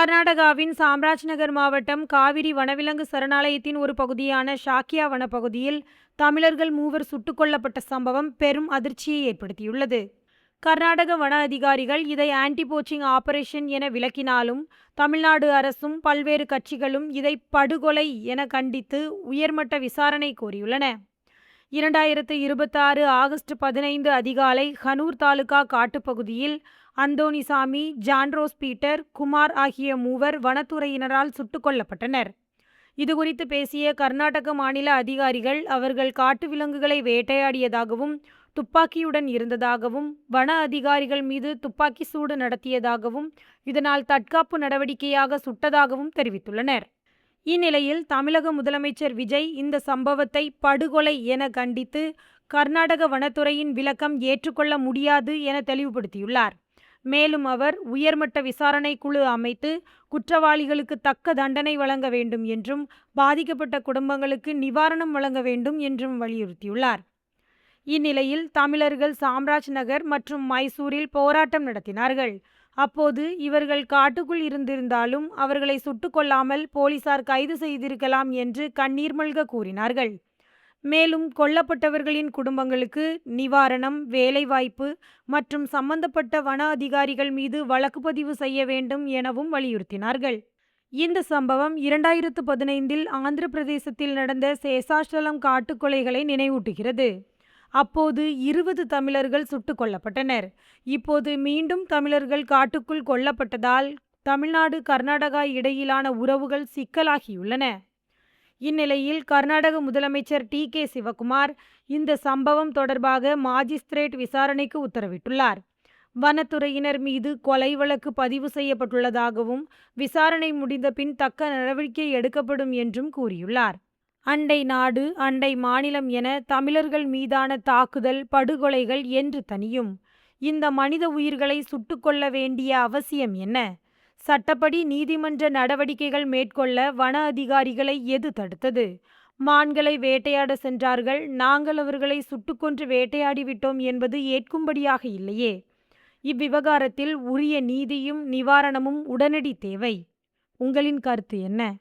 கர்நாடகாவின் சாம்ராஜ்நகர் மாவட்டம் காவிரி வனவிலங்கு சரணாலயத்தின் ஒரு பகுதியான ஷாக்கியா வனப்பகுதியில் தமிழர்கள் 3 சுட்டுக் கொல்லப்பட்ட சம்பவம் பெரும் அதிர்ச்சியை ஏற்படுத்தியுள்ளது. கர்நாடக வன அதிகாரிகள் இதை ஆன்டி போச்சிங் ஆபரேஷன் என விளக்கினாலும், தமிழ்நாடு அரசும் பல்வேறு கட்சிகளும் இதை படுகொலை என கண்டித்து உயர்மட்ட விசாரணை கோரியுள்ளன. 2026 ஆகஸ்ட் 15 அதிகாலை ஹனூர் தாலுகா காட்டுப்பகுதியில் அந்தோணிசாமி, ஜான்ரோஸ் பீட்டர், குமார் ஆகிய 3 வனத்துறையினரால் சுட்டுக் கொல்லப்பட்டனர். இதுகுறித்து பேசிய கர்நாடக மாநில அதிகாரிகள், அவர்கள் காட்டு விலங்குகளை வேட்டையாடியதாகவும், துப்பாக்கியுடன் இருந்ததாகவும், வன அதிகாரிகள் மீது துப்பாக்கி சூடு நடத்தியதாகவும், இதனால் தற்காப்பு நடவடிக்கையாக சுட்டதாகவும் தெரிவித்துள்ளனர். இந்நிலையில் தமிழக முதலமைச்சர் விஜய் இந்த சம்பவத்தை படுகொலை என கண்டித்து, கர்நாடக வனத்துறையின் விளக்கம் ஏற்றுக்கொள்ள முடியாது என தெளிவுபடுத்தியுள்ளார். மேலும் அவர் உயர்மட்ட விசாரணை குழு அமைத்து குற்றவாளிகளுக்கு தக்க தண்டனை வழங்க வேண்டும் என்றும், பாதிக்கப்பட்ட குடும்பங்களுக்கு நிவாரணம் வழங்க வேண்டும் என்றும் வலியுறுத்தியுள்ளார். இந்நிலையில் தமிழர்கள் சாம்ராஜ் நகர் மற்றும் மைசூரில் போராட்டம் நடத்தினார்கள். அப்போது இவர்கள் காட்டுக்குள் இருந்திருந்தாலும் அவர்களை சுட்டுக் கொல்லாமல் போலீசார் கைது செய்திருக்கலாம் என்று கண்ணீர் மல்க கூறினார்கள். மேலும் கொல்லப்பட்டவர்களின் குடும்பங்களுக்கு நிவாரணம், வேலைவாய்ப்பு மற்றும் சம்பந்தப்பட்ட வன அதிகாரிகள் மீது வழக்கு பதிவு செய்ய வேண்டும் எனவும் வலியுறுத்தினார்கள். இந்த சம்பவம் 2015 ஆந்திர பிரதேசத்தில் நடந்த சேஷாச்சலம் காட்டுக்கொலைகளை நினைவூட்டுகிறது. அப்போது 20 தமிழர்கள் சுட்டுக் கொல்லப்பட்டனர். இப்போது மீண்டும் தமிழர்கள் காட்டுக்குள் கொல்லப்பட்டதால் தமிழ்நாடு, கர்நாடகா இடையிலான உறவுகள் சிக்கலாகியுள்ளன. இந்நிலையில் கர்நாடக முதலமைச்சர் டி.கே. சிவகுமார் இந்த சம்பவம் தொடர்பாக மாஜிஸ்திரேட் விசாரணைக்கு உத்தரவிட்டுள்ளார். வனத்துறையினர் மீது கொலை வழக்கு பதிவு செய்யப்பட்டுள்ளதாகவும், விசாரணை முடிந்த பின் தக்க நடவடிக்கை எடுக்கப்படும் என்றும் கூறியுள்ளார். அண்டை நாடு, அண்டை மாநிலம் என தமிழர்கள் மீதான தாக்குதல், படுகொலைகள் என்று தனியும். இந்த மனித உயிர்களை சுட்டுக்கொள்ள வேண்டிய அவசியம் என்ன? சட்டப்படி நீதிமன்ற நடவடிக்கைகள் மேற்கொள்ள வன அதிகாரிகளை எது தடுத்தது? மான்களை வேட்டையாட சென்றார்கள், நாங்கள் அவர்களை சுட்டுக்கொன்று வேட்டையாடிவிட்டோம் என்பது ஏற்கும்படியாக இல்லையே. இவ்விவகாரத்தில் உரிய நீதியும் நிவாரணமும் உடனடி தேவை. உங்களின் கருத்து என்ன?